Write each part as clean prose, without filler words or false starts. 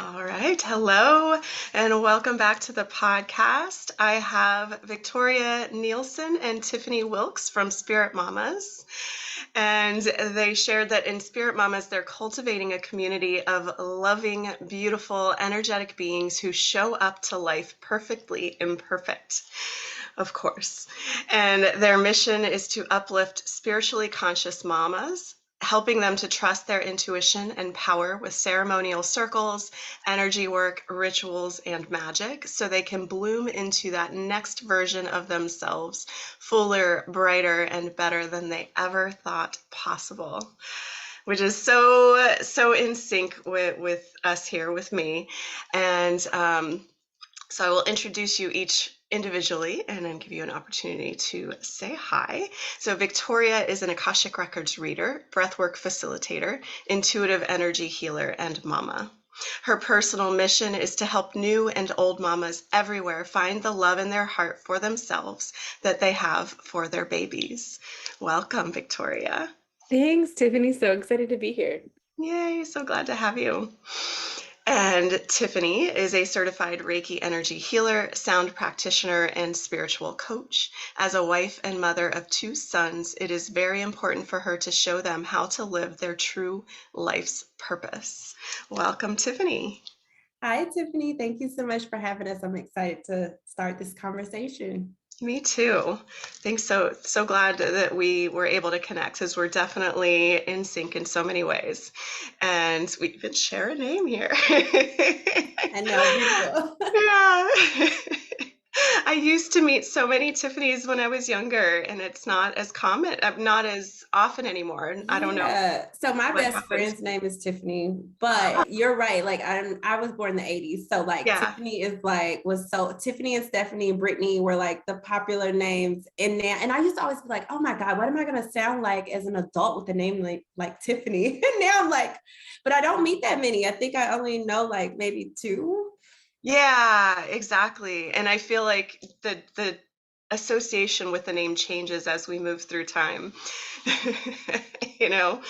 All right. Hello, and welcome back to the podcast. I have Victoria Nielsen and Tiffany Wilkes from Spirit Mamas. And they shared that in Spirit Mamas, they're cultivating a community of loving, beautiful, energetic beings who show up to life perfectly imperfect, of course. And their mission is to uplift spiritually conscious mamas, helping them to trust their intuition and power with ceremonial circles, energy work, rituals, and magic so they can bloom into that next version of themselves, fuller, brighter, and better than they ever thought possible. Which is so in sync with us here, with me. And so I will introduce you each individually and then give you an opportunity to say hi. So Victoria is an Akashic Records reader, breathwork facilitator, intuitive energy healer, and mama. Her personal mission is to help new and old mamas everywhere find the love in their heart for themselves that they have for their babies. Welcome, Victoria. Thanks, Tiffany. So excited to be here. Yay, so glad to have you. And Tiffany is a certified Reiki energy healer, sound practitioner, and spiritual coach. As a wife and mother of 2 sons, it is very important for her to show them how to live their true life's purpose. Welcome, Tiffany. Hi, Tiffany. Thank you so much for having us. I'm excited to start this conversation. Me too. Thanks. So glad that we were able to connect, because we're definitely in sync in so many ways. And we even share a name here. I know. Yeah. I used to meet so many Tiffany's when I was younger, and it's not as common, not as often anymore. And I don't know Yeah. So my what best happened. friend's name is Tiffany, but you're right. Like I was born in the 80s. So like Yeah. Tiffany is like was so Tiffany and Stephanie and Brittany were like the popular names. And I used to always be like, oh my God, what am I gonna sound like as an adult with a name like Tiffany? And now I'm like, but I don't meet that many. I think I only know like maybe 2. Yeah, exactly. And I feel like the association with the name changes as we move through time. You know,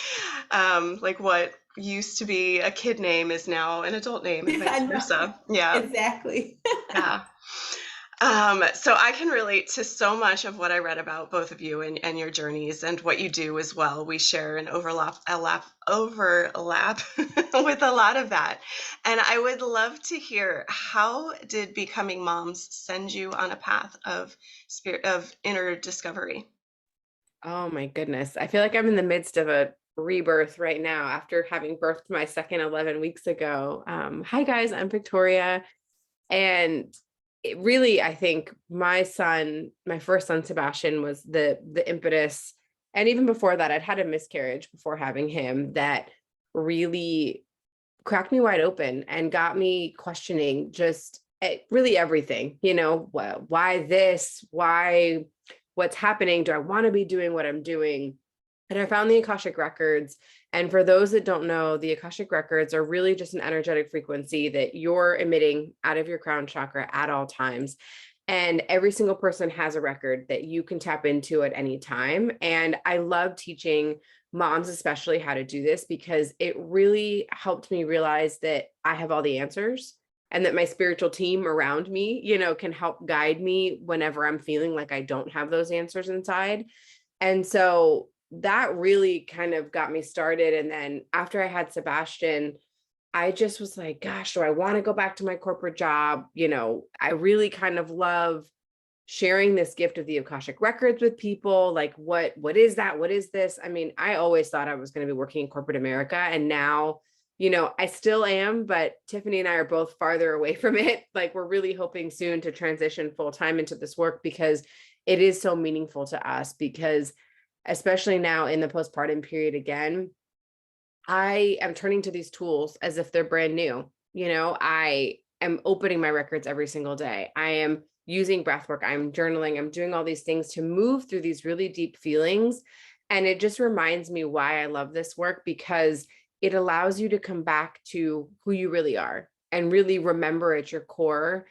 like what used to be a kid name is now an adult name, and I vice know. versa. Yeah, Exactly. yeah. So I can relate to so much of what I read about both of you and your journeys and what you do as well. We share an overlap with a lot of that. And I would love to hear, how did becoming moms send you on a path of inner discovery? Oh my goodness. I feel like I'm in the midst of a rebirth right now after having birthed my second 11 weeks ago. Hi guys, I'm Victoria. And it really, I think my first son, Sebastian, was the impetus. And even before that, I'd had a miscarriage before having him that really cracked me wide open and got me questioning just really everything, why this, why, what's happening? Do I want to be doing what I'm doing? And I found the Akashic Records. And for those that don't know, the Akashic Records are really just an energetic frequency that you're emitting out of your crown chakra at all times. And every single person has a record that you can tap into at any time. And I love teaching moms, especially, how to do this, because it really helped me realize that I have all the answers and that my spiritual team around me, can help guide me whenever I'm feeling like I don't have those answers inside. And so that really kind of got me started. And then after I had Sebastian, I just was like, gosh, do I want to go back to my corporate job? I really kind of love sharing this gift of the Akashic Records with people. Like, what is that? What is this? I mean, I always thought I was going to be working in corporate America. And now, I still am, but Tiffany and I are both farther away from it. Like, we're really hoping soon to transition full time into this work, because it is so meaningful to us. Because especially now in the postpartum period, again, I am turning to these tools as if they're brand new. I am opening my records every single day. I am using breath work. I'm journaling. I'm doing all these things to move through these really deep feelings. And it just reminds me why I love this work, because it allows you to come back to who you really are and really remember at your core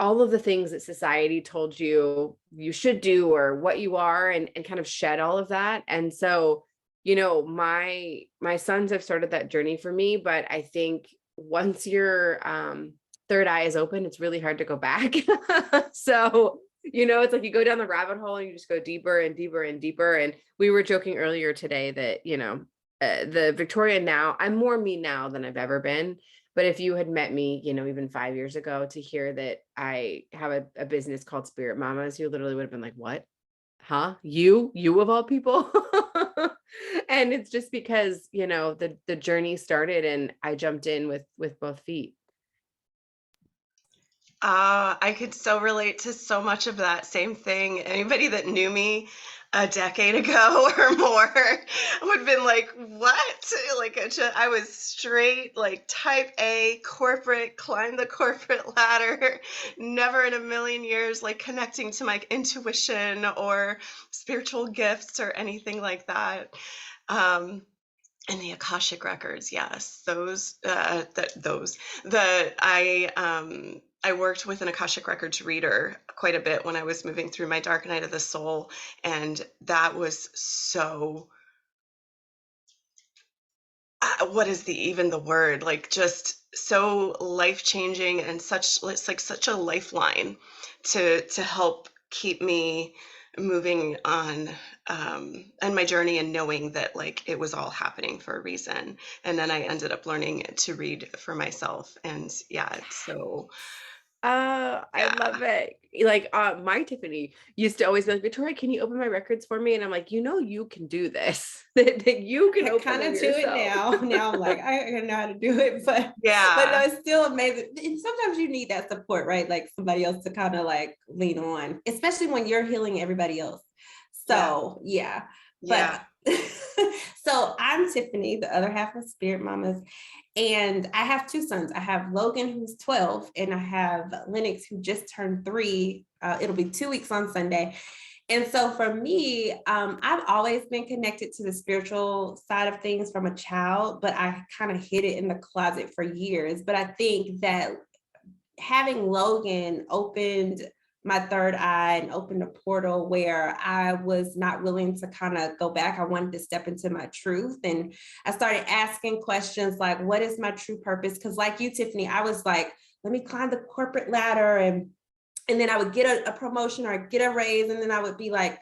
all of the things that society told you you should do or what you are, and kind of shed all of that. And so, my sons have started that journey for me, but I think once your third eye is open, it's really hard to go back. So, it's like you go down the rabbit hole and you just go deeper and deeper and deeper. And we were joking earlier today that, the Victoria now, I'm more me now than I've ever been. But if you had met me, even 5 years ago, to hear that I have a business called Spirit Mamas, you literally would have been like, what? Huh? You of all people? And it's just because, the journey started and I jumped in with both feet. I could so relate to so much of that same thing. Anybody that knew me a decade ago or more would have been like, what? Like, I was straight, like type A, corporate, climb the corporate ladder, never in a million years, like connecting to my intuition or spiritual gifts or anything like that. And the Akashic Records, yes, I worked with an Akashic Records reader quite a bit when I was moving through my dark night of the soul, and that was so what is even the word, like, just so life changing, and it's like such a lifeline to help keep me moving on, and my journey, and knowing that like it was all happening for a reason. And then I ended up learning to read for myself, and yeah, it's so I yeah. love it. Like, my Tiffany used to always be like, Victoria, can you open my records for me? And I'm like, you can do this, that you can I open kind them of do it yourself. now. Now I'm like, I don't know how to do it, but no, Yeah. it's still amazing. And sometimes you need that support, right? Like somebody else to kind of like lean on, especially when you're healing everybody else. Yeah. So yeah, but Yeah. so I'm Tiffany, the other half of Spirit Mamas, and I have two sons. I have Logan, who's 12, and I have Lennox, who just turned 3. It'll be 2 weeks on Sunday. And so for me, I've always been connected to the spiritual side of things from a child, but I kind of hid it in the closet for years. But I think that having Logan opened my third eye and opened a portal where I was not willing to kind of go back. I wanted to step into my truth. And I started asking questions like, what is my true purpose? Because like you, Tiffany, I was like, let me climb the corporate ladder, and then I would get a promotion or get a raise, and then I would be like,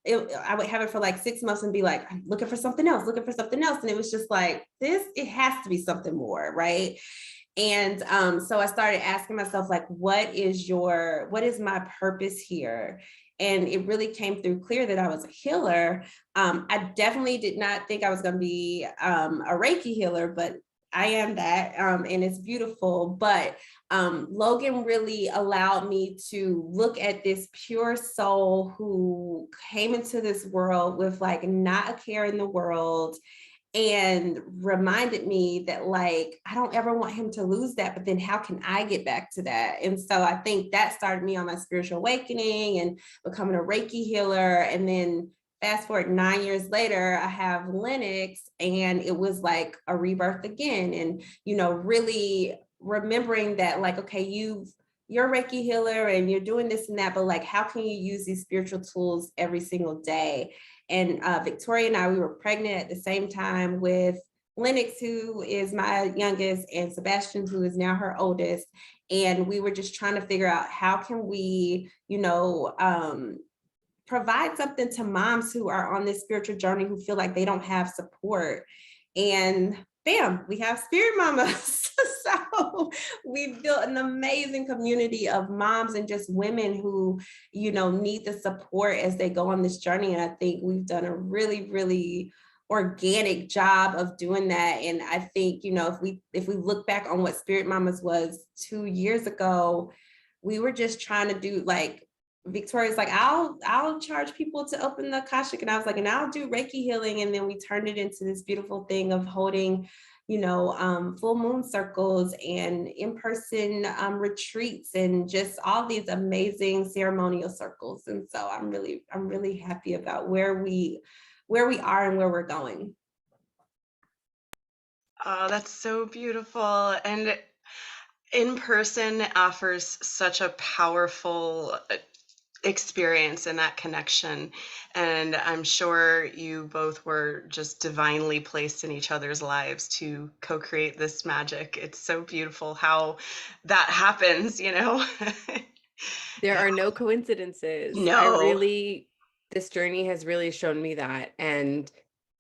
I would have it for like 6 months and be like, I'm looking for something else, looking for something else. And it was just like, it has to be something more, right? And so I started asking myself, like, what is my purpose here? And it really came through clear that I was a healer. I definitely did not think I was going to be a Reiki healer, but I am that, and it's beautiful. But Logan really allowed me to look at this pure soul who came into this world with like not a care in the world, and reminded me that like I don't ever want him to lose that, but then how can I get back to that? And so I think that started me on my spiritual awakening and becoming a Reiki healer. And then fast forward 9 years later, I have Lennox, and it was like a rebirth again. And really remembering that like, okay, you're a Reiki healer and you're doing this and that, but like, how can you use these spiritual tools every single day? And Victoria and I, we were pregnant at the same time with Lennox, who is my youngest, and Sebastian, who is now her oldest. And we were just trying to figure out how can we, provide something to moms who are on this spiritual journey who feel like they don't have support. And bam, we have Spirit Mamas. So we've built an amazing community of moms and just women who, need the support as they go on this journey. And I think we've done a really, really organic job of doing that. And I think, if we look back on what Spirit Mamas was 2 years ago, we were just trying to do like, Victoria's like, I'll charge people to open the Akashic. And I was like, and I'll do Reiki healing. And then we turned it into this beautiful thing of holding, full moon circles and in-person retreats and just all these amazing ceremonial circles. And so I'm really happy about where we are and where we're going. Oh, that's so beautiful. And in person offers such a powerful experience and that connection. And I'm sure you both were just divinely placed in each other's lives to co-create this magic. It's so beautiful how that happens, you know? There are no coincidences. No. This journey has really shown me that. And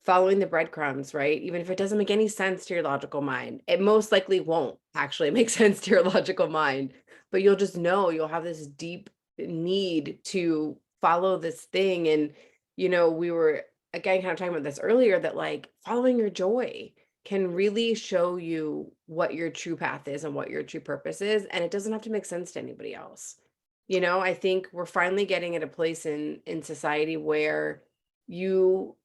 following the breadcrumbs, right? Even if it doesn't make any sense to your logical mind, it most likely won't actually make sense to your logical mind, but you'll just know, you'll have this deep need to follow this thing. And, we were again kind of talking about this earlier, that like following your joy can really show you what your true path is and what your true purpose is. And it doesn't have to make sense to anybody else. I think we're finally getting at a place in society where you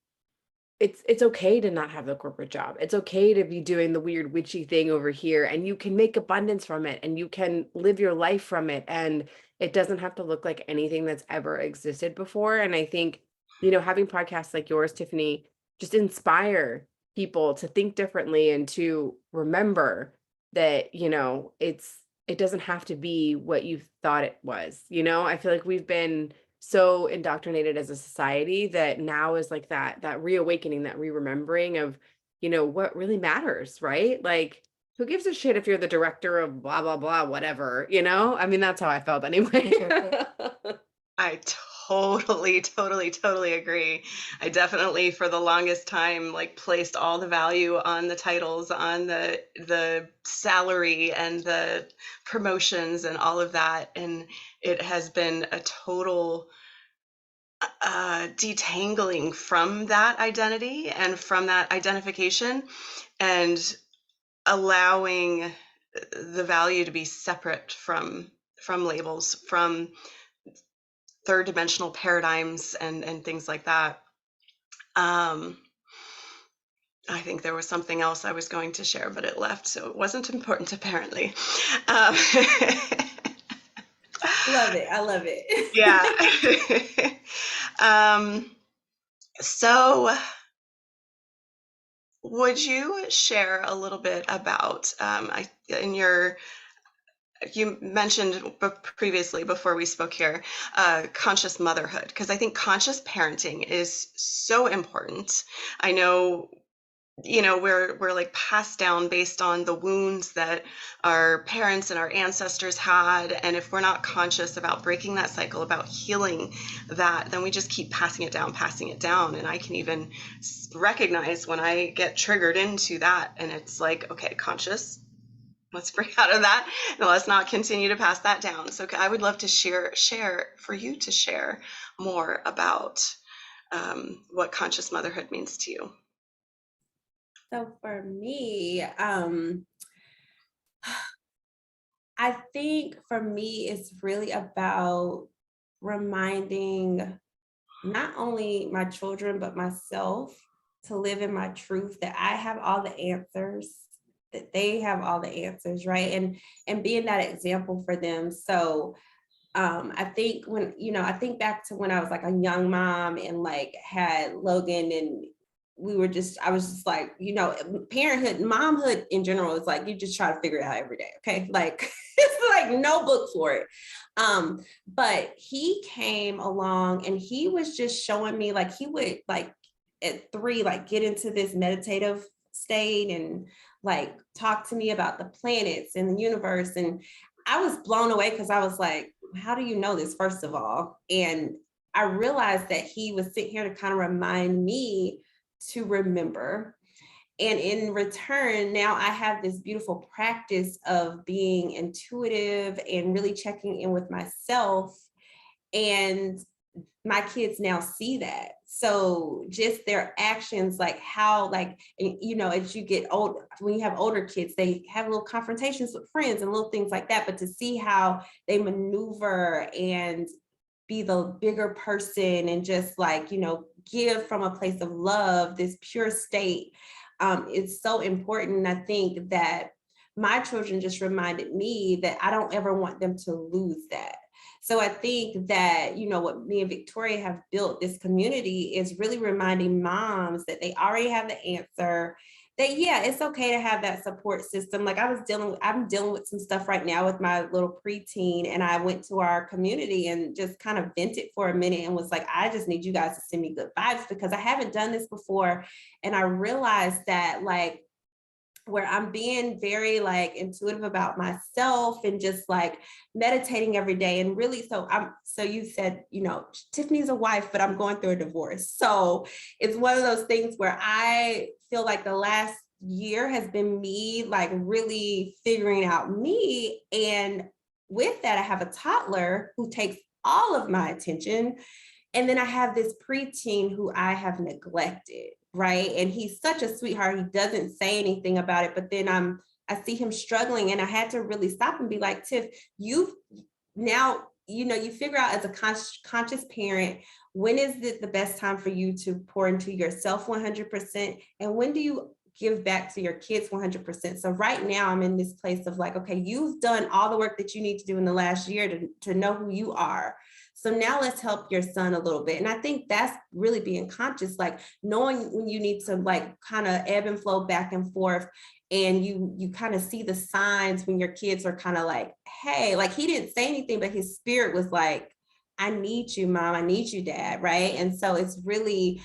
it's okay to not have the corporate job. It's okay to be doing the weird witchy thing over here, and you can make abundance from it, and you can live your life from it, and it doesn't have to look like anything that's ever existed before. And I think, having podcasts like yours, Tiffany, just inspire people to think differently and to remember that, it doesn't have to be what you thought it was. I feel like we've been so indoctrinated as a society that now is like that reawakening, that re-remembering of, what really matters, right? Like, who gives a shit if you're the director of blah, blah, blah, whatever, I mean, that's how I felt anyway. I totally agree. I definitely, for the longest time, like placed all the value on the titles, on the salary and the promotions and all of that. And it has been a total detangling from that identity and from that identification, and allowing the value to be separate from labels, from third dimensional paradigms and things like that. I think there was something else I was going to share, but it left, so it wasn't important apparently. Love it. I love it. Yeah. So would you share a little bit about, you mentioned previously before we spoke here, conscious motherhood, because I think conscious parenting is so important. I know, we're like passed down based on the wounds that our parents and our ancestors had. And if we're not conscious about breaking that cycle, about healing that, then we just keep passing it down. And I can even recognize when I get triggered into that, and it's like, okay, conscious, let's break out of that and let's not continue to pass that down. So I would love to share for you to share more about what conscious motherhood means to you. So for me, I think for me, it's really about reminding not only my children, but myself to live in my truth, that I have all the answers, that they have all the answers, right? And being that example for them. So I think I think back to when I was like a young mom and like had Logan, and I was just like, parenthood, momhood in general is like, you just try to figure it out every day. Okay. Like, it's like no book for it. But he came along and he was just showing me, like, he would like at 3, like get into this meditative state and like talk to me about the planets and the universe. And I was blown away because I was like, how do you know this, first of all? And I realized that he was sitting here to kind of remind me to remember. And in return, now I have this beautiful practice of being intuitive and really checking in with myself. And my kids now see that. So just their actions, like how, like, as you get old, when you have older kids, they have little confrontations with friends and little things like that. But to see how they maneuver and be the bigger person and just like, give from a place of love, this pure state, it's so important. And I think that my children just reminded me that I don't ever want them to lose that. So I think that, what me and Victoria have built, this community, is really reminding moms that they already have the answer, that, yeah, it's okay to have that support system. Like I'm dealing with some stuff right now with my little preteen, and I went to our community and just kind of vented for a minute and was like, I just need you guys to send me good vibes because I haven't done this before. And I realized that like where I'm being very like intuitive about myself and just like meditating every day. And really, so you said, you know, Tiffany's a wife, but I'm going through a divorce. So it's one of those things where I feel like the last year has been me like really figuring out me. And with that, I have a toddler who takes all of my attention. And then I have this preteen who I have neglected, right? And he's such a sweetheart. He doesn't say anything about it, but then I see him struggling, and I had to really stop and be like, Tiff, you've now, you know, you figure out as a conscious parent, when is it the best time for you to pour into yourself 100%? And when do you give back to your kids 100%? So right now I'm in this place of like, okay, you've done all the work that you need to do in the last year to know who you are. So now let's help your son a little bit. And I think that's really being conscious, like knowing when you need to like kind of ebb and flow back and forth. And you kind of see the signs when your kids are kind of like, hey, like he didn't say anything, but his spirit was like, I need you, mom. I need you, dad. Right. And so it's really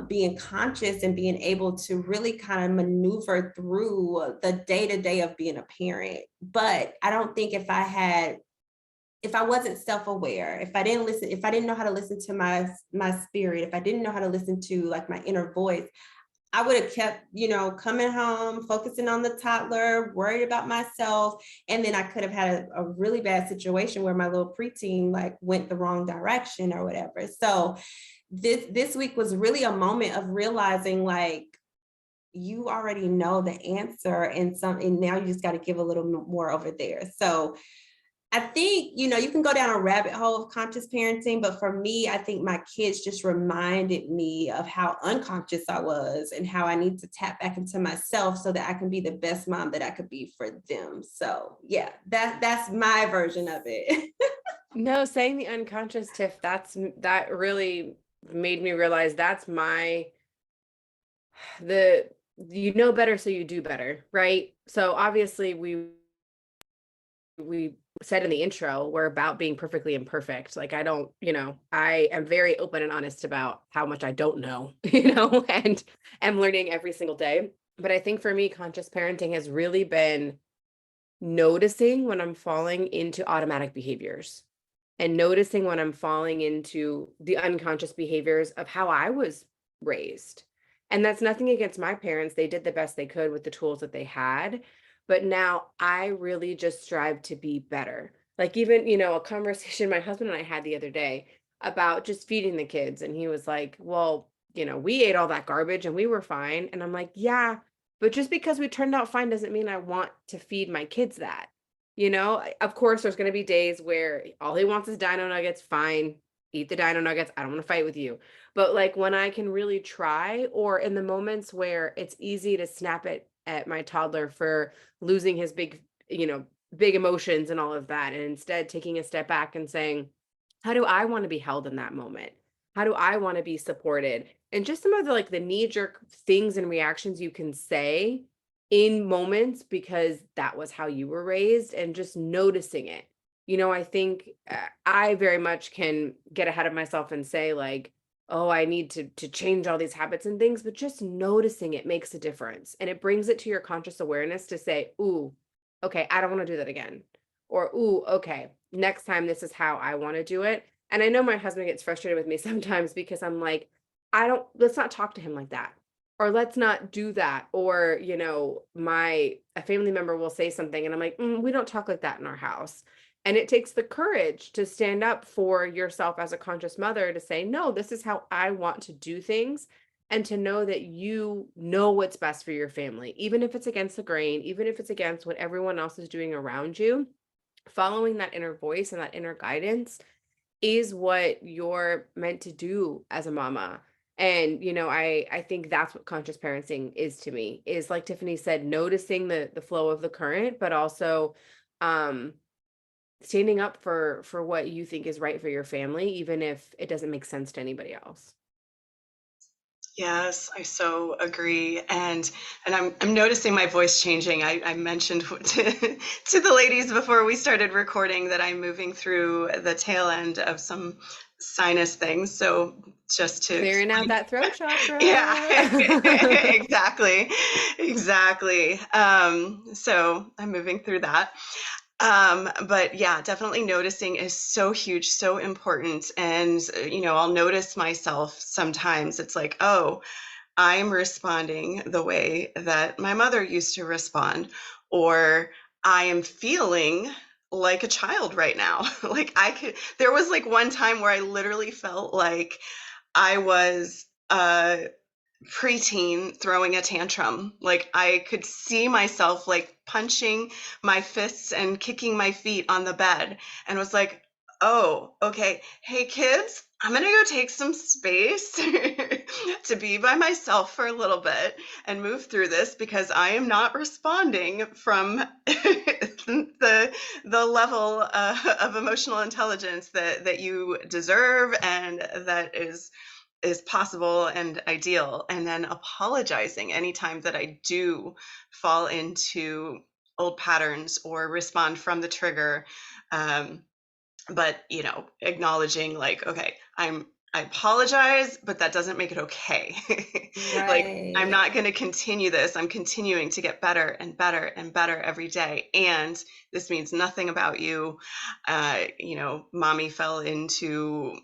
being conscious and being able to really kind of maneuver through the day-to-day of being a parent. But I don't think if I wasn't self-aware, if I didn't know how to listen to my spirit, if I didn't know how to listen to like my inner voice, I would have kept, you know, coming home, focusing on the toddler, worried about myself. And then I could have had a really bad situation where my little preteen like went the wrong direction or whatever. So this week was really a moment of realizing like, you already know the answer, and now you just got to give a little more over there. So I think, you know, you can go down a rabbit hole of conscious parenting, but for me, I think my kids just reminded me of how unconscious I was and how I need to tap back into myself so that I can be the best mom that I could be for them. So yeah, that's my version of it. No, saying the unconscious, Tiff, that really made me realize that's you know better, so you do better, right? So obviously we said in the intro, we're about being perfectly imperfect. Like I don't, you know, I am very open and honest about how much I don't know, you know, and am learning every single day. But I think for me, conscious parenting has really been noticing when I'm falling into automatic behaviors and noticing when I'm falling into the unconscious behaviors of how I was raised. And that's nothing against my parents. They did the best they could with the tools that they had. But now I really just strive to be better. Like even, you know, a conversation my husband and I had the other day about just feeding the kids. And he was like, well, you know, we ate all that garbage and we were fine. And I'm like, yeah, but just because we turned out fine doesn't mean I want to feed my kids that. You know, of course, there's going to be days where all he wants is dino nuggets. Fine, eat the dino nuggets. I don't want to fight with you. But like when I can really try, or in the moments where it's easy to snap it at my toddler for losing his big, you know, big emotions and all of that, and instead taking a step back and saying, how do I want to be held in that moment? How do I want to be supported? And just some of the like the knee-jerk things and reactions you can say in moments because that was how you were raised, and just noticing it. You know, I think I very much can get ahead of myself and say like, oh, I need to change all these habits and things, but just noticing it makes a difference. And it brings it to your conscious awareness to say, ooh, okay, I don't want to do that again. Or, ooh, okay, next time this is how I want to do it. And I know my husband gets frustrated with me sometimes because I'm like, let's not talk to him like that. Or let's not do that. Or, you know, a family member will say something and I'm like, we don't talk like that in our house. And it takes the courage to stand up for yourself as a conscious mother to say, no, this is how I want to do things. And to know that you know what's best for your family, even if it's against the grain, even if it's against what everyone else is doing around you. Following that inner voice and that inner guidance is what you're meant to do as a mama. And, you know, I think that's what conscious parenting is to me, is like Tiffany said, noticing the flow of the current, but also um standing up for what you think is right for your family, even if it doesn't make sense to anybody else. Yes, I so agree. And I'm noticing my voice changing. I mentioned to the ladies before we started recording that I'm moving through the tail end of some sinus things. So just to Clearing out explain, that throat yeah, chakra. exactly, exactly. So I'm moving through that. But yeah, definitely noticing is so huge, so important. And, I'll notice myself sometimes. It's like, oh, I'm responding the way that my mother used to respond, or I am feeling like a child right now. There was like one time where I literally felt like I was preteen throwing a tantrum. Like I could see myself like punching my fists and kicking my feet on the bed and was like, oh, okay. Hey kids, I'm gonna go take some space to be by myself for a little bit and move through this because I am not responding from the level of emotional intelligence that you deserve and that is possible and ideal, and then apologizing anytime that I do fall into old patterns or respond from the trigger. Um, but acknowledging like, okay, I apologize, but that doesn't make it okay. Like I'm Right. not going to continue this. I'm continuing to get better and better and better every day, and this means nothing about you. Mommy fell into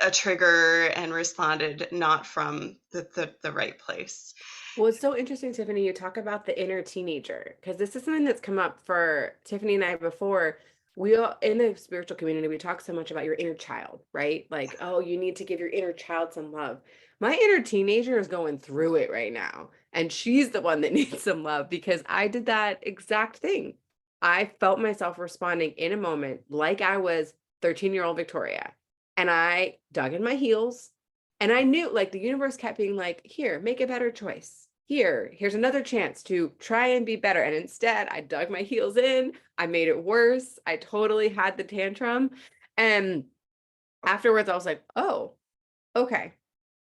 a trigger and responded not from the right place. Well, it's so interesting, Tiffany, you talk about the inner teenager, because this is something that's come up for Tiffany and I before. We all in the spiritual community, we talk so much about your inner child, right? Like, oh, you need to give your inner child some love. My inner teenager is going through it right now, and she's the one that needs some love because I did that exact thing. I felt myself responding in a moment like I was 13-year-old Victoria, and I dug in my heels. And I knew like the universe kept being like, here, make a better choice. Here's another chance to try and be better. And instead, I dug my heels in. I made it worse. I totally had the tantrum. And afterwards, I was like, oh, okay.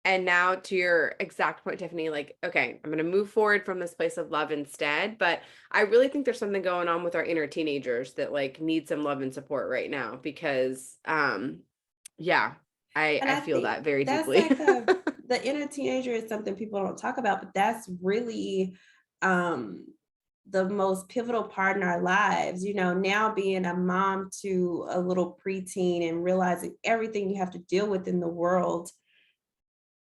And now to your exact point, Tiffany, like, okay, I'm going to move forward from this place of love instead. But I really think there's something going on with our inner teenagers that like need some love and support right now because, yeah, And I I feel think that very that's deeply. like the inner teenager is something people don't talk about, but that's really um the most pivotal part in our lives. Now being a mom to a little preteen and realizing everything you have to deal with in the world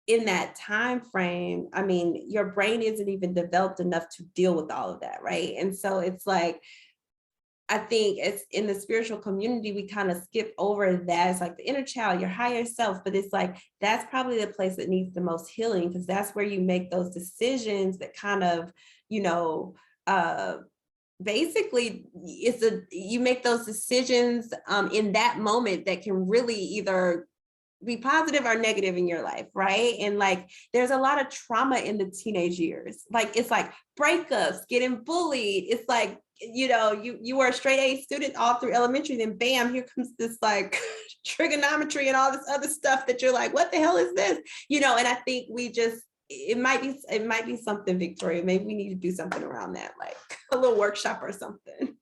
in that time frame. I mean, your brain isn't even developed enough to deal with all of that, right? And so it's like I think it's in the spiritual community, we kind of skip over that. It's like the inner child, your higher self, but it's like that's probably the place that needs the most healing because that's where you make those decisions that kind of, you know, uh, basically you make those decisions in that moment that can really either be positive or negative in your life, right? And like there's a lot of trauma in the teenage years. Like it's like breakups, getting bullied. It's like, you were a straight A student all through elementary, then bam, here comes this like trigonometry and all this other stuff that you're like, what the hell is this? And I think it might be something, Victoria. Maybe we need to do something around that, like a little workshop or something.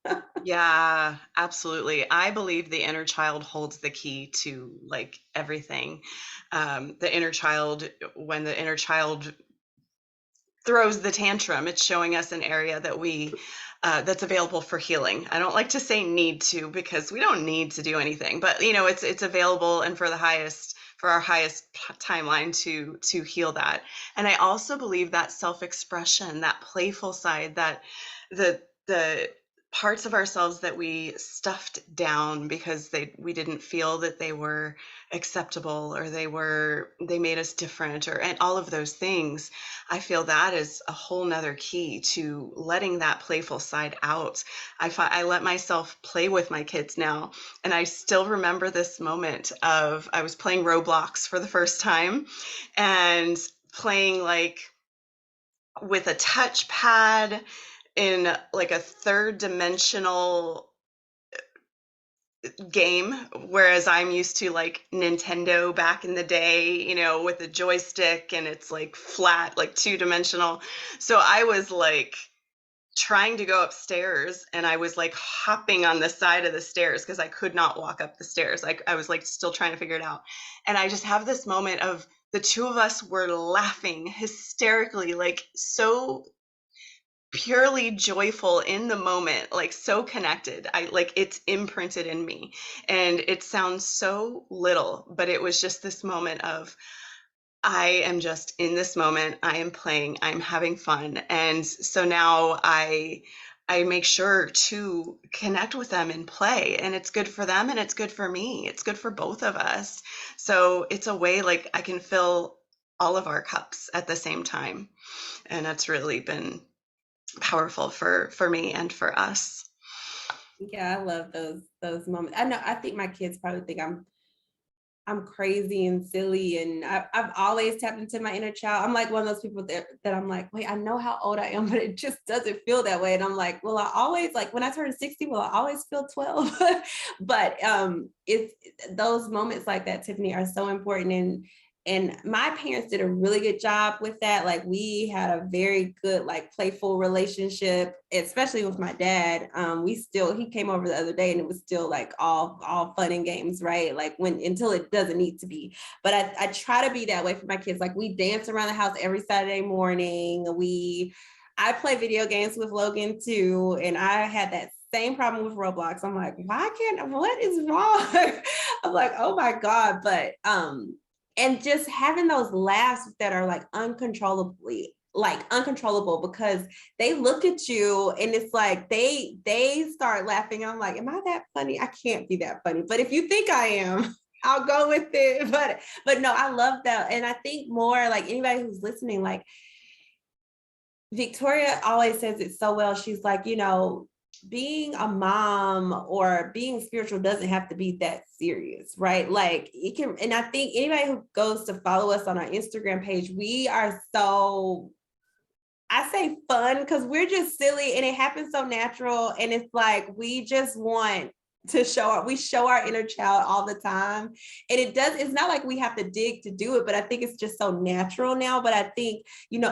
Yeah, absolutely. I believe the inner child holds the key to like everything. The inner child, when the inner child throws the tantrum, it's showing us an area that that's available for healing. I don't like to say need to because we don't need to do anything, but it's available and for our highest timeline to heal that. And I also believe that self-expression, that playful side, that the parts of ourselves that we stuffed down because we didn't feel that they were acceptable or they made us different and all of those things. I feel that is a whole nother key to letting that playful side out. I let myself play with my kids now. And I still remember this moment of I was playing Roblox for the first time and playing like with a touchpad in like a third dimensional game, whereas I'm used to like Nintendo back in the day, you know, with a joystick and it's like flat, like two-dimensional. So I was like trying to go upstairs and I was like hopping on the side of the stairs because I could not walk up the stairs. Like I was like still trying to figure it out. And I just have this moment of the two of us were laughing hysterically, like so purely joyful in the moment, like so connected. I like it's imprinted in me. And it sounds so little, but it was just this moment of I am just in this moment. I am playing. I'm having fun. And so now I make sure to connect with them and play. And it's good for them and it's good for me. It's good for both of us. So it's a way like I can fill all of our cups at the same time. And that's really been powerful for me and for us. Yeah, I love those moments. I know, I think my kids probably think I'm crazy and silly, and I've always tapped into my inner child. I'm like one of those people that I'm like, wait, I know how old I am, but it just doesn't feel that way. And I'm like, well, I always, like when I turn 60, will I always feel 12? But it's those moments like that, Tiffany, are so important. And my parents did a really good job with that. Like we had a very good, like playful relationship, especially with my dad. He came over the other day and it was still like all fun and games, right? Like until it doesn't need to be. But I try to be that way for my kids. Like we dance around the house every Saturday morning. I play video games with Logan too. And I had that same problem with Roblox. I'm like, what is wrong? I'm like, oh my God. But and just having those laughs that are like uncontrollable, because they look at you and it's like they start laughing. I'm like, am I that funny? I can't be that funny. But if you think I am, I'll go with it. But no, I love that. And I think more like anybody who's listening, like Victoria always says it so well. She's like, being a mom or being spiritual doesn't have to be that serious, right? Like it can, and I think anybody who goes to follow us on our Instagram page, we are so, I say fun because we're just silly and it happens so natural. And it's like, we just want to show our inner child all the time. And it's not like we have to dig to do it, but I think it's just so natural now. But I think,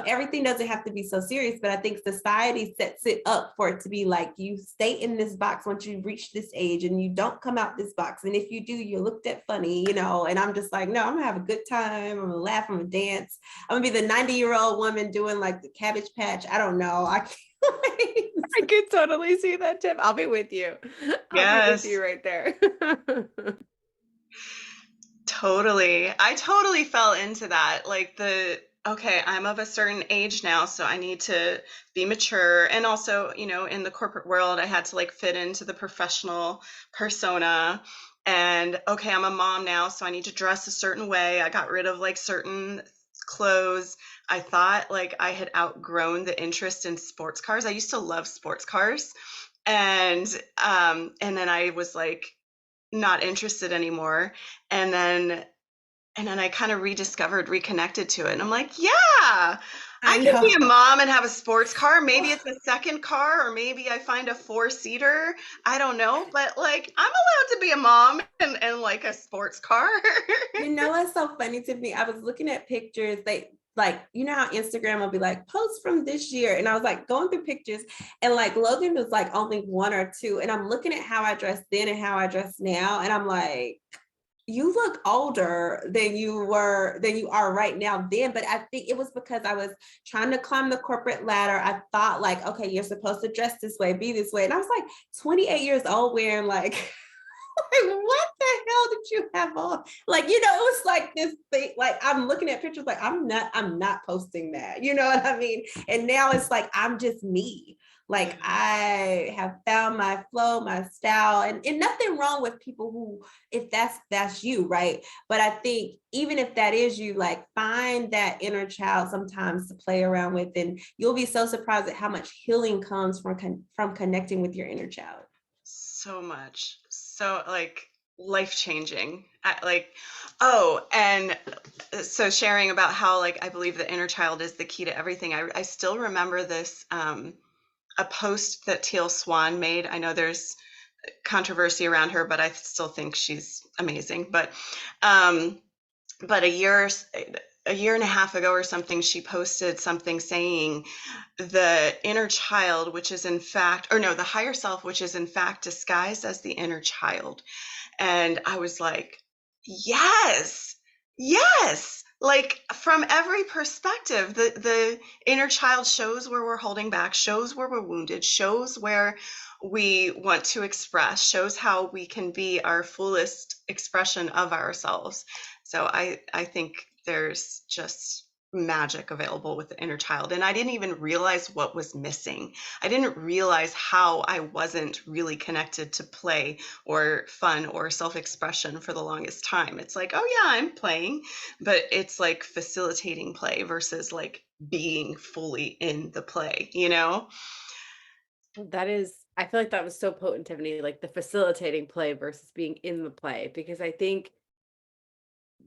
everything doesn't have to be so serious, but I think society sets it up for it to be like, you stay in this box once you reach this age and you don't come out this box. And if you do, you're looked at funny, and I'm just like, no, I'm gonna have a good time. I'm gonna laugh, I'm gonna dance. I'm gonna be the 90-year-old woman doing like the Cabbage Patch. I don't know. I can't. I could totally see that, Tiff. I'll be with you. I'll be with you right there. Totally. I totally fell into that. Like okay, I'm of a certain age now, so I need to be mature. And also, in the corporate world, I had to like fit into the professional persona. And okay, I'm a mom now, so I need to dress a certain way. I got rid of like certain clothes. I thought like I had outgrown the interest in sports cars. I used to love sports cars. And then I was like not interested anymore. And then I kind of reconnected to it. And I'm like, yeah, I can be a mom and have a sports car. Maybe it's a second car, or maybe I find a 4-seater. I don't know. But like, I'm allowed to be a mom and like a sports car. It's so funny to me. I was looking at pictures. Like, how Instagram will be like posts from this year. And I was like going through pictures and like Logan was like only 1 or 2. And I'm looking at how I dressed then and how I dress now. And I'm like, you look older than you are right now then. But I think it was because I was trying to climb the corporate ladder. I thought like, okay, you're supposed to dress this way, be this way. And I was like 28 years old wearing like, what the hell did you have on? Like, it was like this thing, like I'm looking at pictures like I'm not posting that. You know what I mean? And now it's like, I'm just me. Like I have found my flow, my style, and nothing wrong with people who, if that's you, right? But I think even if that is you, like find that inner child sometimes to play around with, and you'll be so surprised at how much healing comes from connecting with your inner child. So much. So like life-changing. And so sharing about how like I believe the inner child is the key to everything. I still remember this a post that Teal Swan made. I know there's controversy around her, but I still think she's amazing. But a year and a half ago or something, she posted something saying the inner child, which is in fact, or no, the higher self, which is in fact disguised as the inner child. And I was like, yes, yes. Like from every perspective, the inner child shows where we're holding back, shows where we're wounded, shows where we want to express, shows how we can be our fullest expression of ourselves. So I think there's just magic available with the inner child. And I didn't even realize what was missing. I didn't realize how I wasn't really connected to play or fun or self-expression for the longest time. It's like, oh yeah, I'm playing, but it's like facilitating play versus like being fully in the play, you know? That is, I feel like that was so potent, Tiffany, like the facilitating play versus being in the play, because I think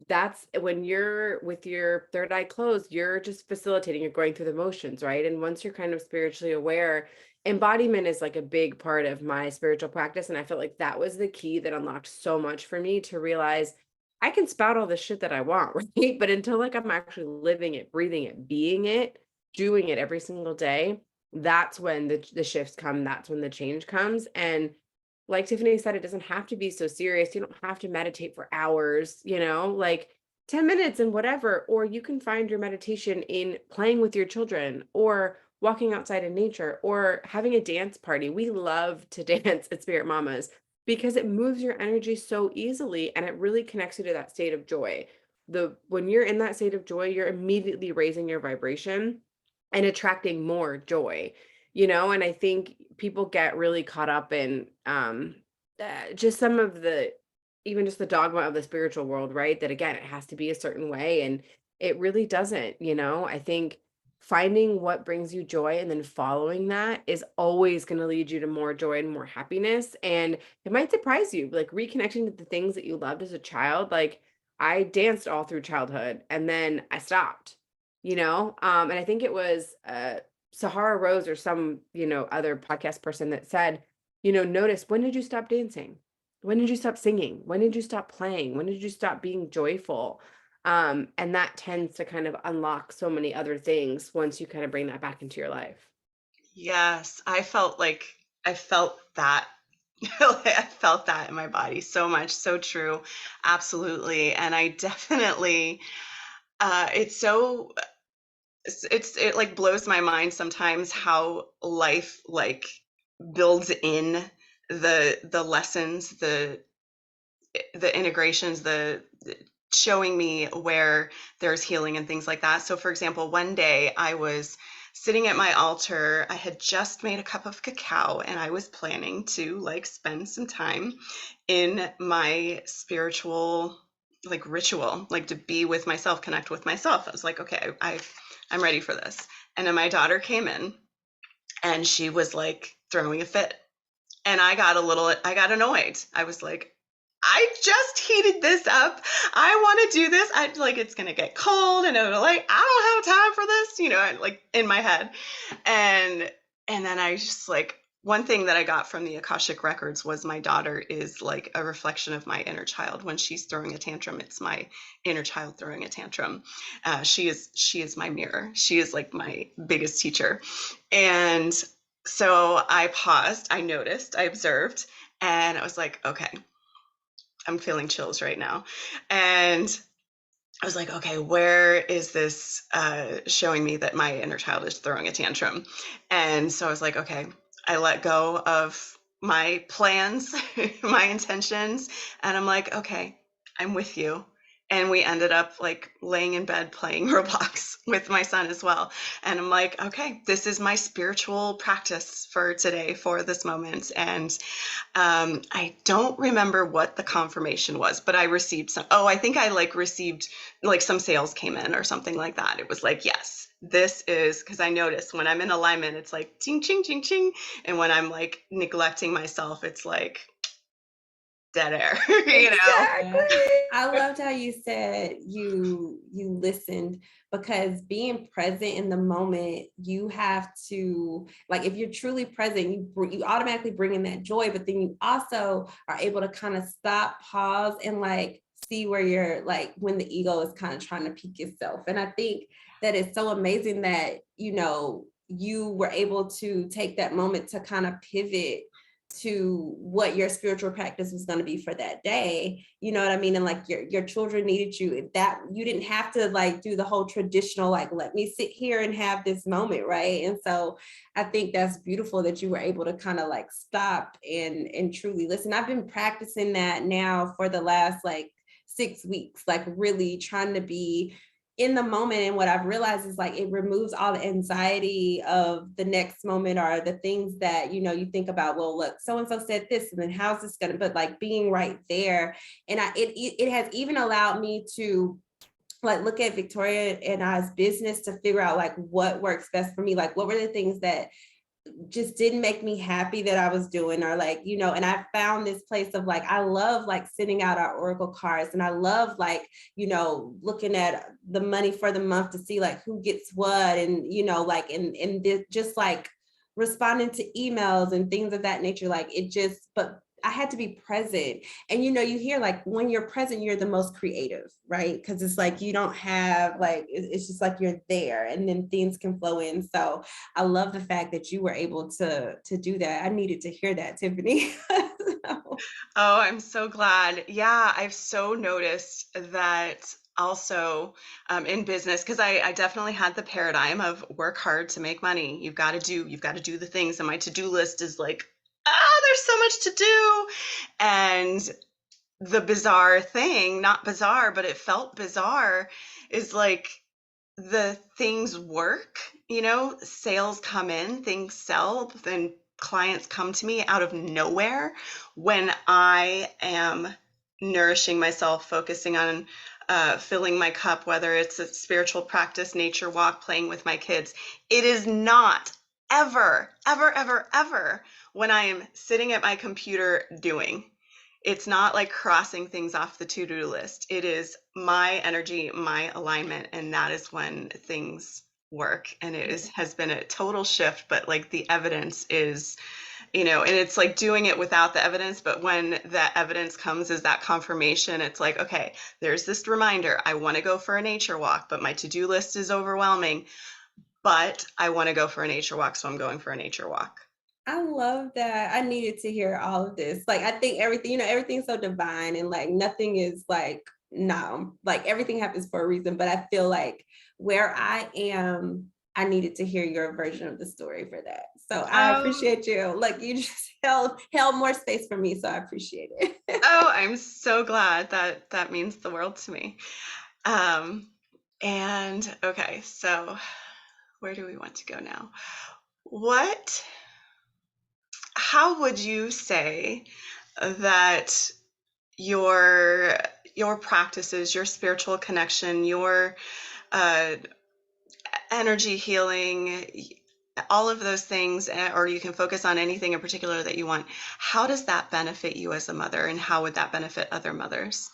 that's when you're with your third eye closed, you're just facilitating, you're going through the motions, right? And once you're kind of spiritually aware, embodiment is like a big part of my spiritual practice. And I felt like that was the key that unlocked so much for me to realize I can spout all the shit that I want, right? But until like I'm actually living it, breathing it, being it, doing it every single day, that's when the shifts come, that's when the change comes. And like Tiffany said, it doesn't have to be so serious. You don't have to meditate for hours, like 10 minutes and whatever. Or you can find your meditation in playing with your children or walking outside in nature or having a dance party. We love to dance at Spirit Mamas because it moves your energy so easily and it really connects you to that state of joy. When you're in that state of joy, you're immediately raising your vibration and attracting more joy. And I think people get really caught up in just some of even just the dogma of the spiritual world, right? That again, it has to be a certain way, and it really doesn't. I think finding what brings you joy and then following that is always going to lead you to more joy and more happiness. And it might surprise you, like reconnecting to the things that you loved as a child. Like I danced all through childhood and then I stopped, and I think it was Sahara Rose or some, other podcast person that said, notice, when did you stop dancing? When did you stop singing? When did you stop playing? When did you stop being joyful? And that tends to kind of unlock so many other things once you kind of bring that back into your life. Yes, I felt that. I felt that in my body so much, so true. Absolutely. And I definitely, it like blows my mind sometimes how life like builds in the lessons, the integrations, the showing me where there's healing and things like that. So for example, one day I was sitting at my altar. I had just made a cup of cacao and I was planning to like spend some time in my spiritual like ritual, like to be with myself, connect with myself. I was like, okay, I'm ready for this. And then my daughter came in and she was like throwing a fit. And I got annoyed. I was like, I just heated this up. I want to do this. I like it's gonna get cold, and I'm like, I don't have time for this, like in my head. And then I just like one thing that I got from the Akashic Records was my daughter is like a reflection of my inner child. When she's throwing a tantrum, it's my inner child throwing a tantrum. She is my mirror. She is like my biggest teacher. And so I paused, I noticed, I observed, and I was like, okay, I'm feeling chills right now. And I was like, okay, where is this showing me that my inner child is throwing a tantrum? And so I was like, okay, I let go of my plans, my intentions, and I'm like, okay, I'm with you. And we ended up like laying in bed playing Roblox with my son as well. And I'm like, okay, this is my spiritual practice for today, for this moment. And I don't remember what the confirmation was, but I received some. Oh, I think I like received like some sales came in or something like that. It was like, yes, this is because I noticed when I'm in alignment, it's like ching, ching, ching, ching. And when I'm like neglecting myself, it's like dead air, Exactly. I loved how you said you listened, because being present in the moment, you have to, like, if you're truly present, you automatically bring in that joy, but then you also are able to kind of stop, pause, and like see where you're, like, when the ego is kind of trying to peak itself. And I think that it's so amazing that, you were able to take that moment to kind of pivot to what your spiritual practice was going to be for that day. You know what I mean? And like your children needed you, that you didn't have to like do the whole traditional, like, let me sit here and have this moment, right? And so I think that's beautiful that you were able to kind of like stop and truly listen. I've been practicing that now for the last like 6 weeks, like really trying to be in the moment. And what I've realized is like it removes all the anxiety of the next moment, or the things that you think about, well, look, so and so said this, and then how's this gonna, but like being right there. And it has even allowed me to like look at Victoria and I's business to figure out like what works best for me, like what were the things that just didn't make me happy that I was doing, or like, and I found this place of like, I love like sending out our Oracle cards, and I love like, looking at the money for the month to see like who gets what, and, like, and just like responding to emails and things of that nature. Like it just, but I had to be present. And, you hear like when you're present, you're the most creative, right? Because it's like, you don't have like, it's just like you're there, and then things can flow in. So I love the fact that you were able to do that. I needed to hear that, Tiffany. So. Oh, I'm so glad. Yeah, I've so noticed that also in business, because I definitely had the paradigm of work hard to make money. You've got to do the things. And my to-do list is like, there's so much to do. And the bizarre thing, not bizarre, but it felt bizarre, is like the things work, sales come in, things sell, then clients come to me out of nowhere when I am nourishing myself, focusing on filling my cup, whether it's a spiritual practice, nature walk, playing with my kids. It is not ever, ever, ever, ever when I am sitting at my computer doing. It's not like crossing things off the to-do list. It is my energy, my alignment, and that is when things work. And has been a total shift, but like the evidence is, and it's like doing it without the evidence, but when that evidence comes as that confirmation, it's like, okay, there's this reminder. I want to go for a nature walk, but my to-do list is overwhelming, but I want to go for a nature walk, so I'm going for a nature walk. I love that. I needed to hear all of this. Like, I think everything, everything's so divine, and like nothing is like, no, like everything happens for a reason. But I feel like where I am, I needed to hear your version of the story for that. So I appreciate you. Like you just held more space for me. So I appreciate it. Oh, I'm so glad. That means the world to me. And okay, so where do we want to go now? How would you say that your practices, your spiritual connection, your energy healing, all of those things, or you can focus on anything in particular that you want, how does that benefit you as a mother, and how would that benefit other mothers?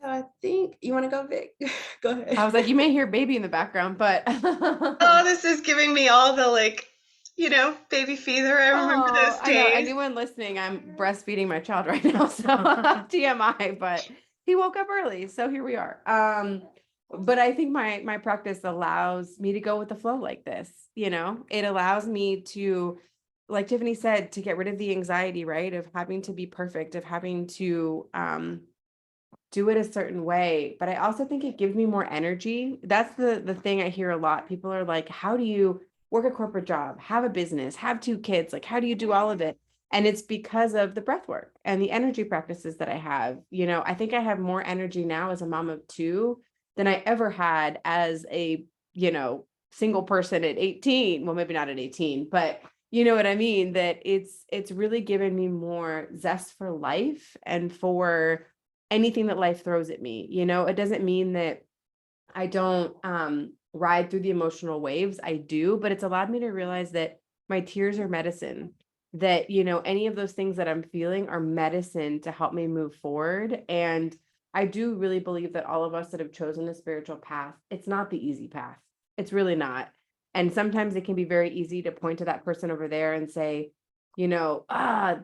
So I think you want to go, Vic. Go ahead. I was like, you may hear baby in the background, but Oh, this is giving me all the like, baby fever. I remember those days. I know. Anyone listening, I'm breastfeeding my child right now, so TMI, but he woke up early, so here we are. But I think my practice allows me to go with the flow like this. It allows me to, like Tiffany said, to get rid of the anxiety, right, of having to be perfect, of having to do it a certain way. But I also think it gives me more energy. That's the thing I hear a lot. People are like, how do you work a corporate job, have a business, have 2 kids? Like, how do you do all of it? And it's because of the breath work and the energy practices that I have. I think I have more energy now as a mom of 2 than I ever had as a, single person at 18. Well, maybe not at 18, but you know what I mean? That it's really given me more zest for life and for anything that life throws at me. It doesn't mean that I don't ride through the emotional waves. I do, but it's allowed me to realize that my tears are medicine. that, you know, any of those things that I'm feeling are medicine to help me move forward. And I do really believe that all of us that have chosen a spiritual path, it's not the easy path. It's really not. And sometimes it can be very easy to point to that person over there and say, you know,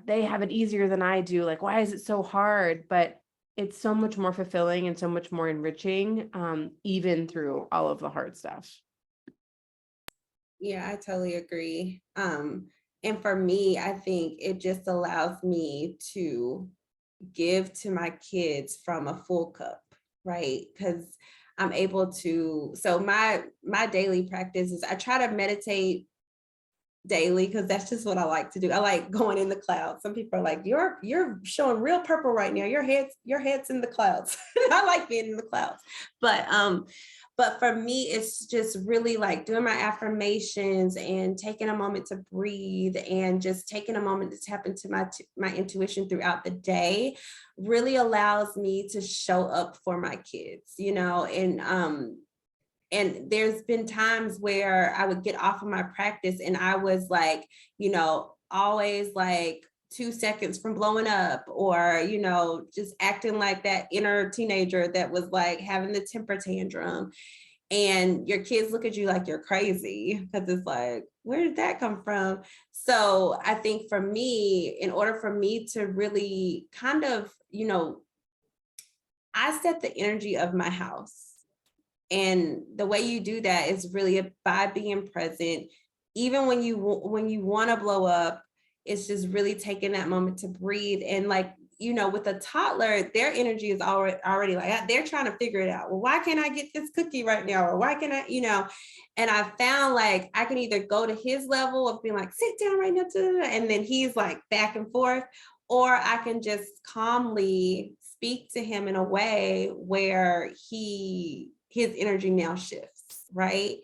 they have it easier than I do. Like, why is it so hard? But it's so much more fulfilling and so much more enriching, even through all of the hard stuff. Yeah, I totally agree. And for me, I think it just allows me to give to my kids from a full cup, right? Because I'm able to, so my daily practice is I try to meditate daily because that's just what I like to do. I like going in the clouds. Some people are like, you're showing real purple right now. Your head's in the clouds. I like being in the clouds. But for me, it's just really like doing my affirmations and taking a moment to breathe and just taking a moment to tap into my intuition throughout the day really allows me to show up for my kids, you know, and there's been times where I would get off of my practice and I was like, you know, always like 2 seconds from blowing up, or, you know, just acting like that inner teenager that was like having the temper tantrum. And your kids look at you like you're crazy because it's like, where did that come from? So I think for me, in order for me to really kind of, you know, I set the energy of my house. And the way you do that is really by being present. Even when you want to blow up, it's just really taking that moment to breathe. And like, you know, with a toddler, their energy is already like, they're trying to figure it out. Well, why can't I get this cookie right now? Or why can I, you know, and I found like I can either go to his level of being like, sit down right now, and then he's like back and forth, or I can just calmly speak to him in a way where his energy now shifts, right?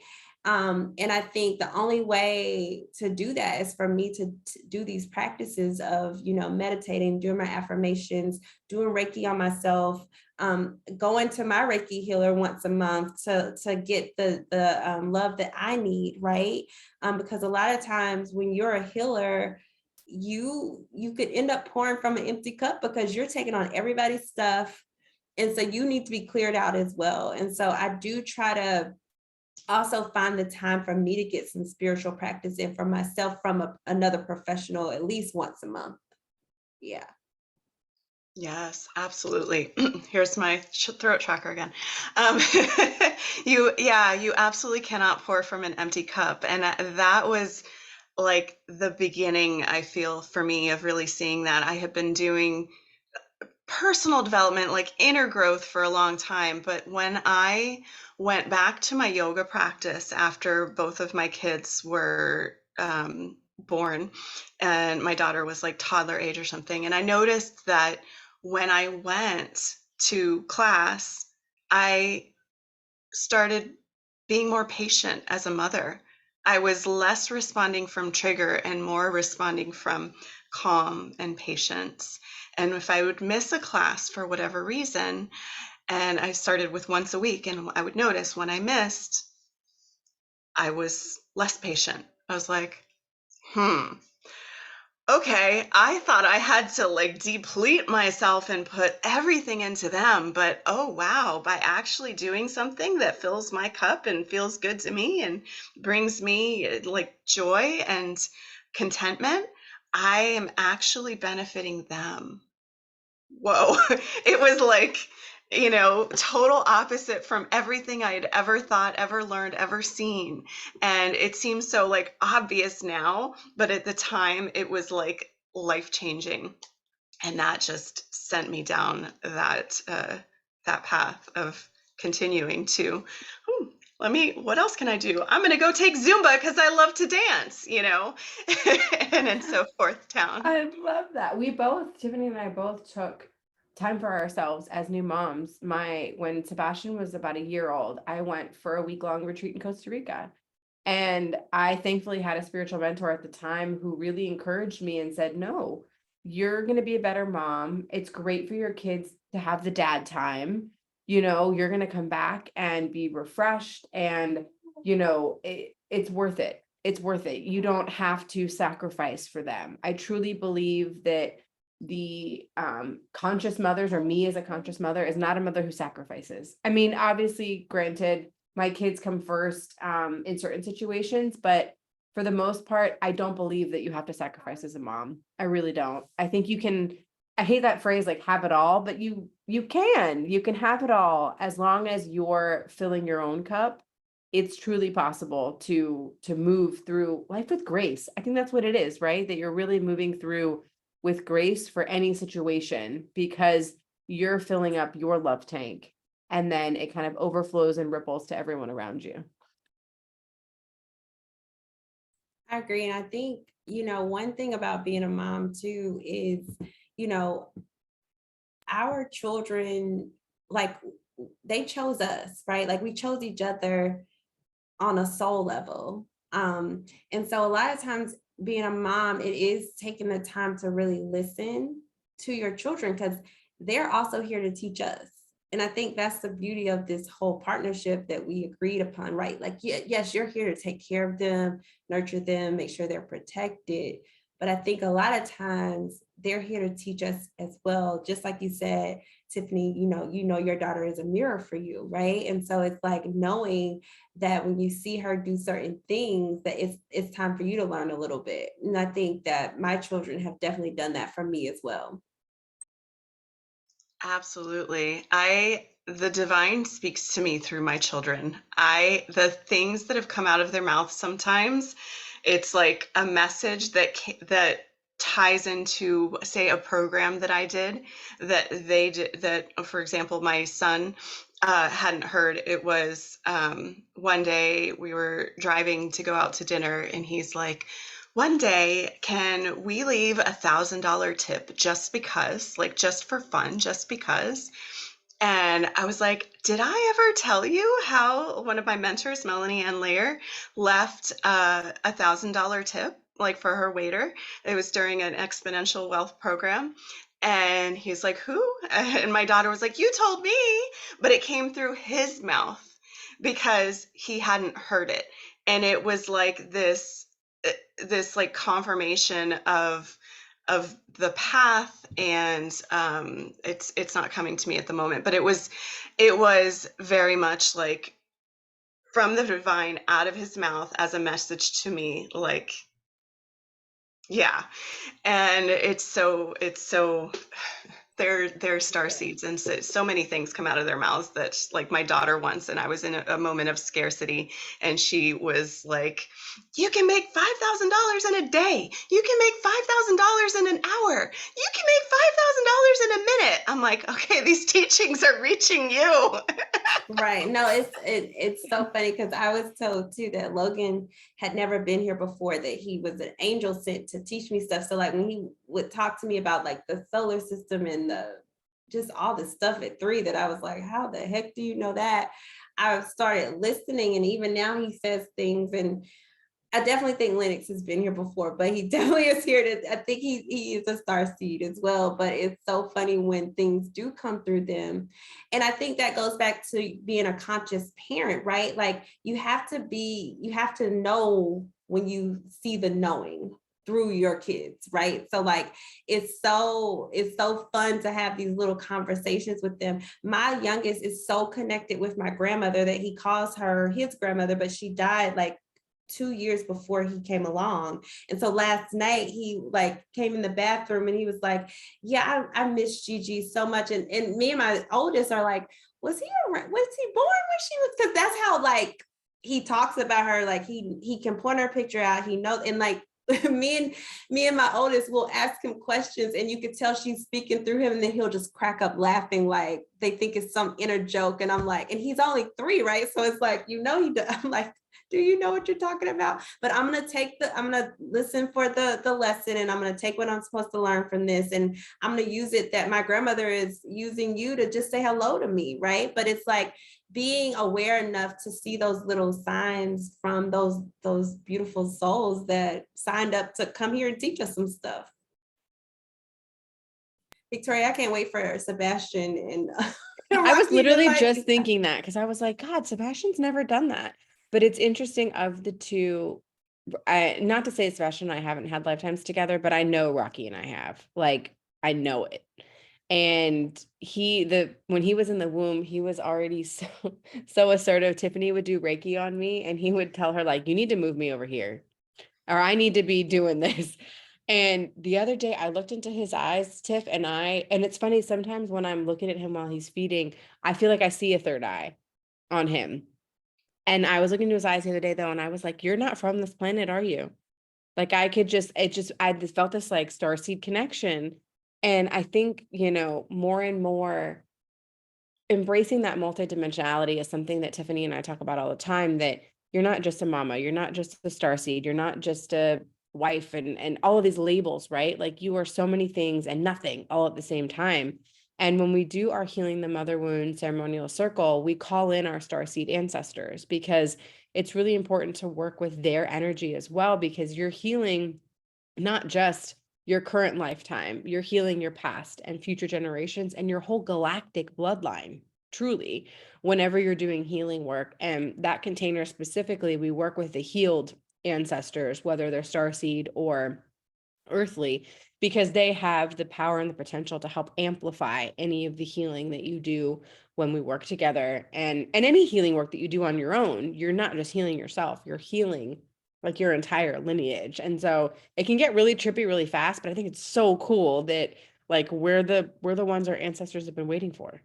And I think the only way to do that is for me to do these practices of, you know, meditating, doing my affirmations, doing Reiki on myself, going to my Reiki healer once a month to get the love that I need, right? Because a lot of times when you're a healer, you could end up pouring from an empty cup because you're taking on everybody's stuff. And so you need to be cleared out as well. And so I do try to also find the time for me to get some spiritual practice in for myself from another professional at least once a month. Yeah. Yes, absolutely. Here's my throat tracker again. Um, you absolutely cannot pour from an empty cup. And that was like the beginning, I feel, for me of really seeing that. I had been doing personal development, like inner growth for a long time. But when I went back to my yoga practice after both of my kids were born, and my daughter was like toddler age or something, and I noticed that when I went to class, I started being more patient as a mother. I was less responding from trigger and more responding from calm and patience. And if I would miss a class for whatever reason, and I started with once a week, and I would notice when I missed, I was less patient. I was like, okay, I thought I had to like deplete myself and put everything into them, but oh wow, by actually doing something that fills my cup and feels good to me and brings me like joy and contentment, I am actually benefiting them. Whoa. It was like, you know, total opposite from everything I had ever thought, ever learned, ever seen. And it seems so like obvious now, but at the time it was like life-changing. And that just sent me down that path of continuing to, what else can I do? I'm going to go take Zumba because I love to dance, you know, and then so forth down. I love that. Tiffany and I both took time for ourselves as new moms. When Sebastian was about a year old, I went for a week-long retreat in Costa Rica. And I thankfully had a spiritual mentor at the time who really encouraged me and said, no, you're going to be a better mom. It's great for your kids to have the dad time. You know, you're going to come back and be refreshed, and, you know, it's worth it. it's worth it. You don't have to sacrifice for them. I truly believe that the conscious mothers, or me as a conscious mother, is not a mother who sacrifices. I mean, obviously, granted, my kids come first in certain situations, but for the most part, I don't believe that you have to sacrifice as a mom. I really don't. I think you can, I hate that phrase, like have it all, but you can have it all as long as you're filling your own cup. It's truly possible to move through life with grace. I think that's what it is, right? That you're really moving through with grace for any situation, because you're filling up your love tank, and then it kind of overflows and ripples to everyone around you. I agree. And I think, one thing about being a mom too is, you know, our children, like, they chose us, right? Like, we chose each other on a soul level. And so a lot of times being a mom, it is taking the time to really listen to your children, because they're also here to teach us. And I think that's the beauty of this whole partnership that we agreed upon, right? Like, yes, you're here to take care of them, nurture them, make sure they're protected. But I think a lot of times they're here to teach us as well. Just like you said, Tiffany, your daughter is a mirror for you, right? And so it's like knowing that when you see her do certain things, that it's time for you to learn a little bit. And I think that my children have definitely done that for me as well. Absolutely. The divine speaks to me through my children. The things that have come out of their mouths sometimes, it's like a message that ties into, say, a program that I did, that they did, that, for example, my son hadn't heard. It was one day we were driving to go out to dinner, and he's like, one day, can we leave $1,000 tip just because, like, just for fun, just because? And I was like, did I ever tell you how one of my mentors, Melanie Ann Lair, left a $1,000 tip, like, for her waiter? It was during an exponential wealth program. And he's like, who? And my daughter was like, you told me, but it came through his mouth because he hadn't heard it. And it was like this like confirmation of the path, and it's not coming to me at the moment, but it was very much like from the divine, out of his mouth, as a message to me, like, yeah. And it's so they're star seeds, and so many things come out of their mouths. That, like, my daughter once, and I was in a moment of scarcity, and she was like, you can make $5,000 in a day, you can make $5,000 in an hour, you can make $5,000 in a minute. I'm like, okay, these teachings are reaching you. Right. No, it's so funny, because I was told too that Logan had never been here before, that he was an angel sent to teach me stuff. So, like, when he would talk to me about, like, the solar system and just all the stuff at 3, that I was like, how the heck do you know that? I started listening, and even now he says things, and I definitely think Lennox has been here before, but he definitely is here I think he is a star seed as well. But it's so funny when things do come through them. And I think that goes back to being a conscious parent, right? Like, you have to know when you see the knowing through your kids, right? So, like, it's so fun to have these little conversations with them. My youngest is so connected with my grandmother that he calls her his grandmother, but she died like 2 years before he came along. And so last night he, like, came in the bathroom, and he was like, yeah, I miss Gigi so much. And me and my oldest are like, was he born when she was? Because that's how, like, he talks about her. Like, he can point her picture out. He knows. And, like, me and my oldest will ask him questions, and you could tell she's speaking through him, and then he'll just crack up laughing, like they think it's some inner joke. And I'm like, and he's only 3, right? So it's like, I'm like, do you know what you're talking about? But I'm gonna listen for the lesson, and I'm gonna take what I'm supposed to learn from this, and I'm gonna use it that my grandmother is using you to just say hello to me, right? But it's like being aware enough to see those little signs from those beautiful souls that signed up to come here and teach us some stuff. Victoria, I can't wait for Sebastian and I was literally just thinking that, because I was like, God, Sebastian's never done that. But it's interesting, of the two, not to say Sebastian and I haven't had lifetimes together, but I know Rocky and I have. Like, I know it. And when he was in the womb, he was already so assertive. Tiffany would do Reiki on me, and he would tell her, like, you need to move me over here, or I need to be doing this. And the other day I looked into his eyes, Tiff, and it's funny, sometimes when I'm looking at him while he's feeding, I feel like I see a third eye on him. And I was looking into his eyes the other day, though, and I was like, you're not from this planet, are you? Like, I just felt this like starseed connection. And I think, more and more embracing that multidimensionality is something that Tiffany and I talk about all the time, that you're not just a mama, you're not just a starseed, you're not just a wife and all of these labels, right? Like, you are so many things and nothing all at the same time. And when we do our Healing the Mother Wound ceremonial circle, we call in our starseed ancestors, because it's really important to work with their energy as well, because you're healing not just your current lifetime, you're healing your past and future generations and your whole galactic bloodline, truly, whenever you're doing healing work. And that container specifically, we work with the healed ancestors, whether they're starseed or earthly, because they have the power and the potential to help amplify any of the healing that you do when we work together. And any healing work that you do on your own, you're not just healing yourself, you're healing like your entire lineage. And so it can get really trippy really fast, but I think it's so cool that, like, we're the ones our ancestors have been waiting for.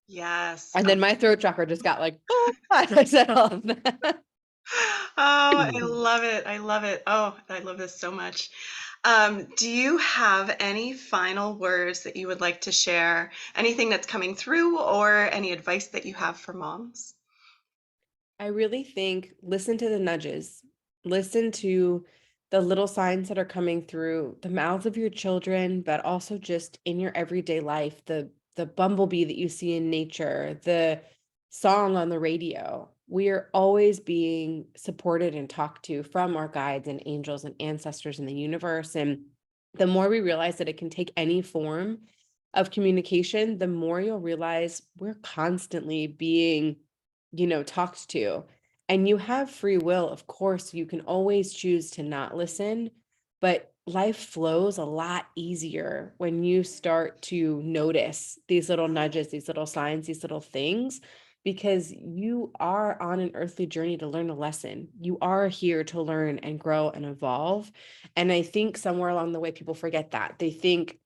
Yes. And then my throat chakra just got like, oh, as I said all of that. Oh, I love it. I love it. Oh, I love this so much. Do you have any final words that you would like to share? Anything that's coming through, or any advice that you have for moms? I really think, listen to the nudges, listen to the little signs that are coming through the mouths of your children, but also just in your everyday life, the bumblebee that you see in nature, the song on the radio. We are always being supported and talked to from our guides and angels and ancestors in the universe. And the more we realize that it can take any form of communication, the more you'll realize we're constantly being, talked to. And you have free will. Of course, you can always choose to not listen, but life flows a lot easier when you start to notice these little nudges, these little signs, these little things, because you are on an earthly journey to learn a lesson. You are here to learn and grow and evolve. And I think somewhere along the way, people forget that. They think,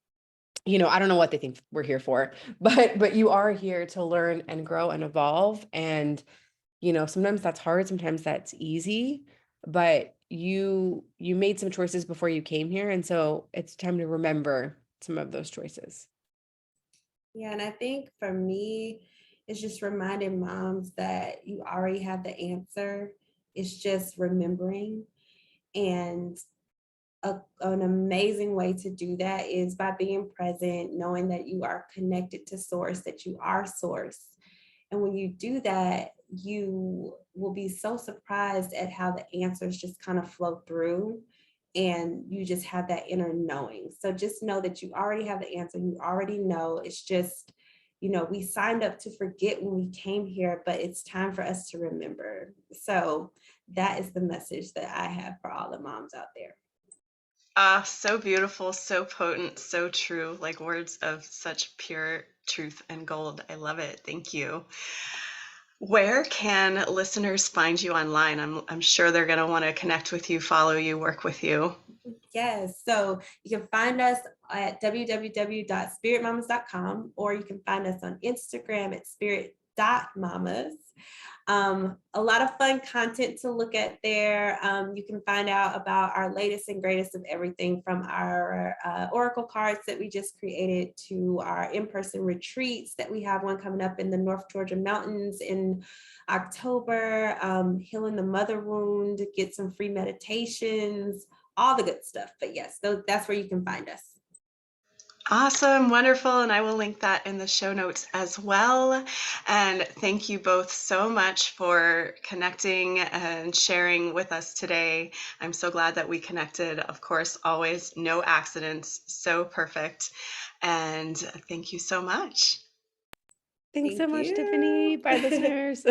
I don't know what they think we're here for, but you are here to learn and grow and evolve. And sometimes that's hard, sometimes that's easy, but you made some choices before you came here, and so it's time to remember some of those choices. Yeah, and I think for me, it's just reminding moms that you already have the answer. It's just remembering. And an amazing way to do that is by being present, knowing that you are connected to source, that you are source. And when you do that, you will be so surprised at how the answers just kind of flow through, and you just have that inner knowing. So just know that you already have the answer. You already know. It's just, we signed up to forget when we came here, but it's time for us to remember. So that is the message that I have for all the moms out there. Ah, so beautiful, so potent, so true, like words of such pure truth and gold. I love it. Thank you. Where can listeners find you online? I'm sure they're going to want to connect with you, follow you, work with you. Yes. So you can find us at www.spiritmamas.com, or you can find us on Instagram at spirit.mamas. A lot of fun content to look at there. You can find out about our latest and greatest of everything, from our oracle cards that we just created to our in-person retreats that we have one coming up in the North Georgia mountains in October, healing the mother wound, get some free meditations, all the good stuff. But yes, that's where you can find us. Awesome, wonderful. And I will link that in the show notes as well. And thank you both so much for connecting and sharing with us today. I'm so glad that we connected. Of course, always no accidents. So perfect. And thank you so much. Thanks so Thank much, you. Tiffany. Bye, listeners.